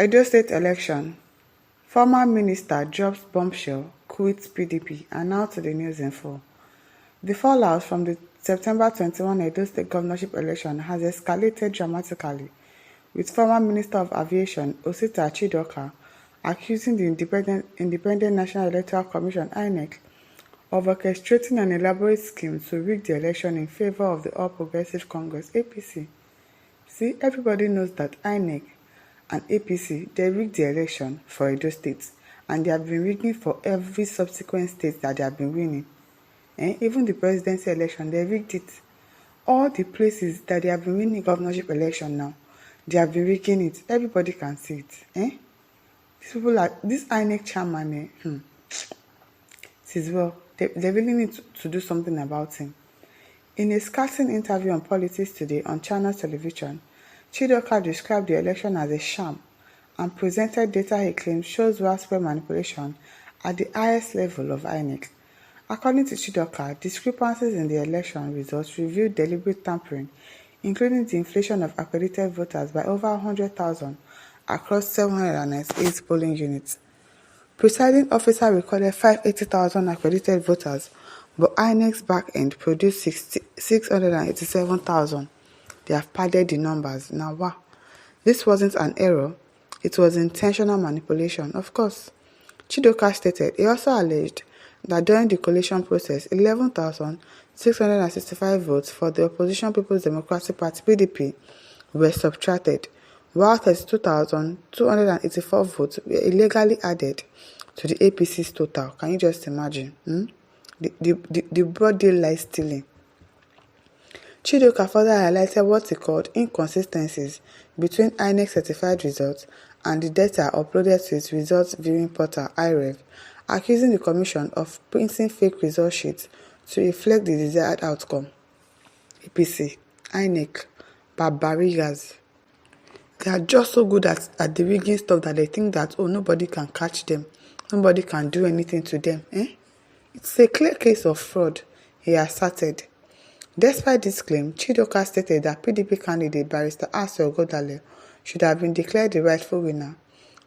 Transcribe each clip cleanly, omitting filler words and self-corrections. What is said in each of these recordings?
Edo State election. Former minister drops bombshell, quits PDP, and now to the news in full. The fallout from the September 21 Edo State governorship election has escalated dramatically, with former Minister of Aviation Osita Chidoka accusing the Independent National Electoral Commission (INEC) of orchestrating an elaborate scheme to rig the election in favor of the All Progressive Congress (APC). See, everybody knows that INEC and APC, they rigged the election for Edo State, and they have been rigging for every subsequent state that they have been winning. Even the presidency election, they rigged it. All the places that they have been winning governorship election now, they have been rigging it. Everybody can see it. This INEC chairman, it is well, they really need to do something about him. In a scathing interview on Politics Today on Channel Television, Chidoka described the election as a sham and presented data he claimed shows widespread manipulation at the highest level of INEC. According to Chidoka, discrepancies in the election results revealed deliberate tampering, including the inflation of accredited voters by over 100,000 across 798 polling units. Presiding officer recorded 580,000 accredited voters, but INEC's back end produced 687,000. They have padded the numbers. Now, wow. This wasn't an error. It was intentional manipulation, of course. Chidoka stated he also alleged that during the collation process, 11,665 votes for the opposition People's Democratic Party (PDP) were subtracted, while 32,284 votes were illegally added to the APC's total. Can you just imagine? The broad daylight stealing. Chidoka further highlighted what he called inconsistencies between INEC certified results and the data uploaded to its results viewing portal IREV, accusing the Commission of printing fake result sheets to reflect the desired outcome. APC, INEC, barbarigas. They are just so good at the rigging stuff that they think that, nobody can catch them. Nobody can do anything to them. It's a clear case of fraud, he asserted. Despite this claim, Chidoka stated that PDP candidate Barrister Asio Godale should have been declared the rightful winner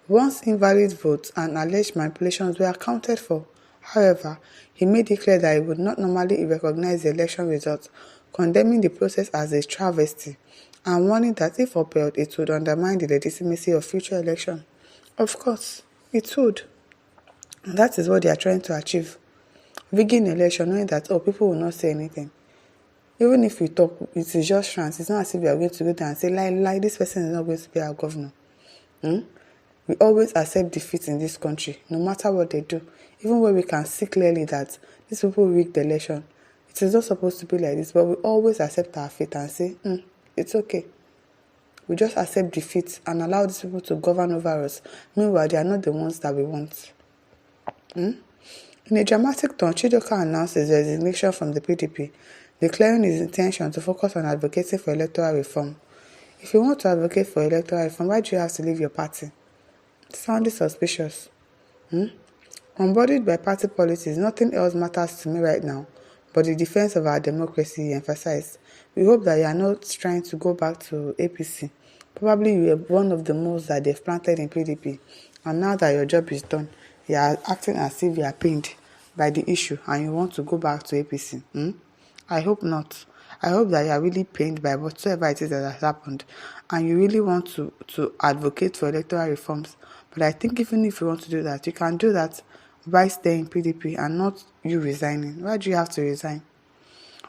once invalid votes and alleged manipulations were accounted for. However, he made it clear that he would not normally recognize the election results, condemning the process as a travesty and warning that if upheld, it would undermine the legitimacy of future elections. Of course, it would. And that is what they are trying to achieve. Rigging election, knowing that, people will not say anything. Even if we talk, it is just chance. It's not as if we are going to go there and say, like this person is not going to be our governor. We always accept defeat in this country, no matter what they do. Even when we can see clearly that these people rigged the election. It is not supposed to be like this, but we always accept our fate and say, it's okay. We just accept defeat and allow these people to govern over us. Meanwhile, they are not the ones that we want. In a dramatic tone, Chidoka announced his resignation from the PDP, declaring his intention to focus on advocating for electoral reform. If you want to advocate for electoral reform, why do you have to leave your party? It sounded suspicious. Unbothered by party politics, nothing else matters to me right now but the defense of our democracy, he emphasized. We hope that you are not trying to go back to APC. Probably you were one of the most that they've planted in PDP, and now that your job is done, you are acting as if you are pained by the issue and you want to go back to APC. I hope not. I hope that you are really pained by whatsoever it is that has happened and you really want to advocate for electoral reforms. But I think even if you want to do that, you can do that by staying in PDP and not you resigning. Why do you have to resign?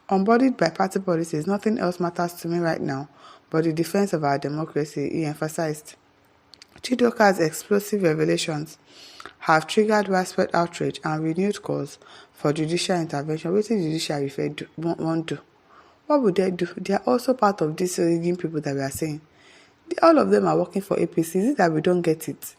Unbothered by party policies, nothing else matters to me right now but the defense of our democracy, he emphasized. Chidoka's explosive revelations have triggered widespread outrage and renewed calls for judicial intervention. What did the judiciary won't do? What would they do? They are also part of these rigging people that we are saying. All of them are working for APC. Is it that we don't get it?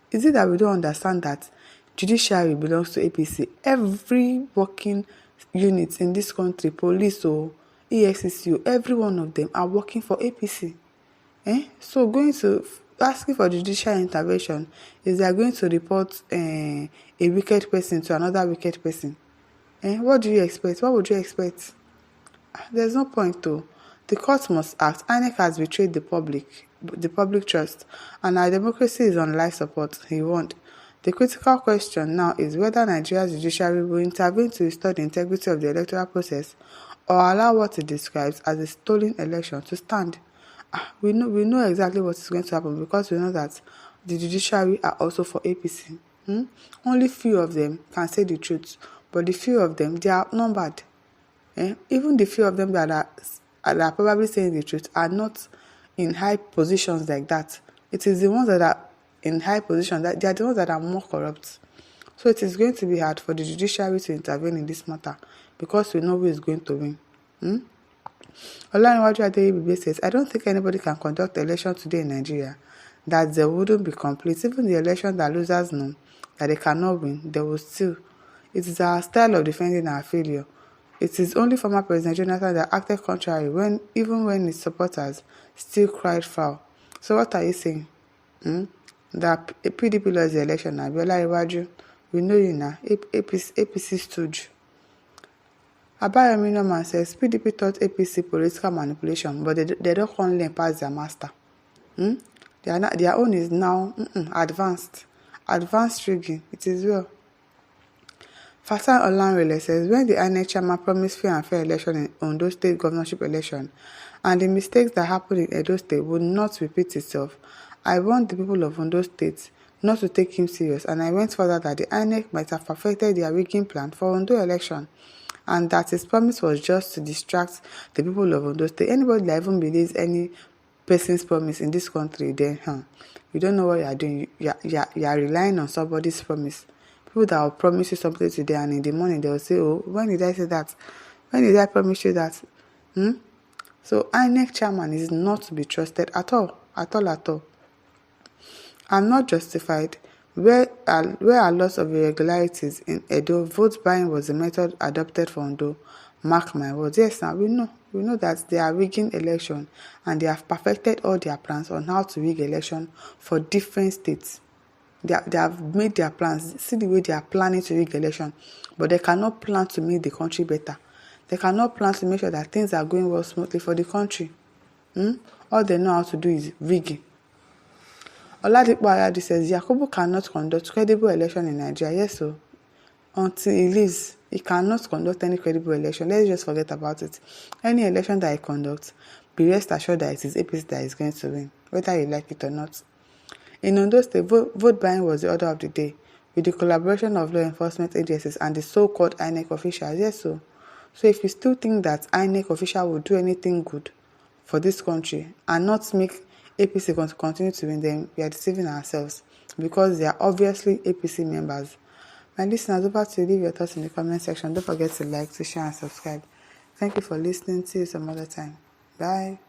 Is it that we don't understand that judiciary belongs to APC? Every working unit in this country, police or Efcc, every one of them are working for APC. So going to asking for judicial intervention is they are going to report a wicked person to another wicked person. What do you expect? What would you expect? There's no point though. The court must act. INEC has betrayed the public. the public trust, and our democracy is on life support, he warned. The critical question now is whether Nigeria's judiciary will intervene to restore the integrity of the electoral process or allow what it describes as a stolen election to stand. We know exactly what is going to happen because we know that the judiciary are also for APC. Only few of them can say the truth, but the few of them, they are outnumbered. Even the few of them that are probably saying the truth are not in high positions like that. It is the ones that are in high positions that they are the ones that are more corrupt. So it is going to be hard for the judiciary to intervene in this matter because we know who is going to win. Olaniwaju Adeyemi says, I don't think anybody can conduct election today in Nigeria that they wouldn't be complete. Even the election that losers know that they cannot win, they will still. It is our style of defending our failure. It is only former President Jonathan that acted contrary even when his supporters still cried foul. So what are you saying? That PDP lost the election now. Olaniwaju, we know you now. APC stooge. Abayomi Norman says PDP taught APC political manipulation, but they don't come learn past their master. Their own is now advanced rigging. It is well. Fasan Olanrele says when the INEC chairman promised fair and fair election in Ondo State governorship election, and the mistakes that happened in Edo State would not repeat itself, I warned the people of Ondo State not to take him serious, and I went further that the INEC might have perfected their rigging plan for Ondo election, and that his promise was just to distract the people of Ondo State. Anybody that even believes any person's promise in this country, then you don't know what you are doing. You are relying on somebody's promise. People that will promise you something today and in the morning they will say, oh, when did I say that? When did I promise you that? So INEC chairman is not to be trusted at all. I'm not justified. Where are lots of irregularities in Edo, vote buying was the method adopted for Ondo. Mark my words. Yes, now we know that they are rigging election and they have perfected all their plans on how to rig election for different states. They have made their plans. See the way they are planning to rig election, but they cannot plan to make the country better. They cannot plan to make sure that things are going well smoothly for the country. All they know how to do is rigging. Oladipo Ayadi says Yakubu cannot conduct credible election in Nigeria. Yes, so until he leaves, he cannot conduct any credible election. Let's just forget about it. Any election that he conducts, be rest assured that it is APC that is going to win, whether you like it or not. In Ondo State, vote buying was the order of the day, with the collaboration of law enforcement agencies and the so-called INEC officials. Yes, so if you still think that INEC official will do anything good for this country and not make APC going to continue to win, then we are deceiving ourselves because they are obviously APC members. My listeners, over to you. Leave your thoughts in the comment section. Don't forget to like, to share, and subscribe. Thank you for listening. See you some other time. Bye.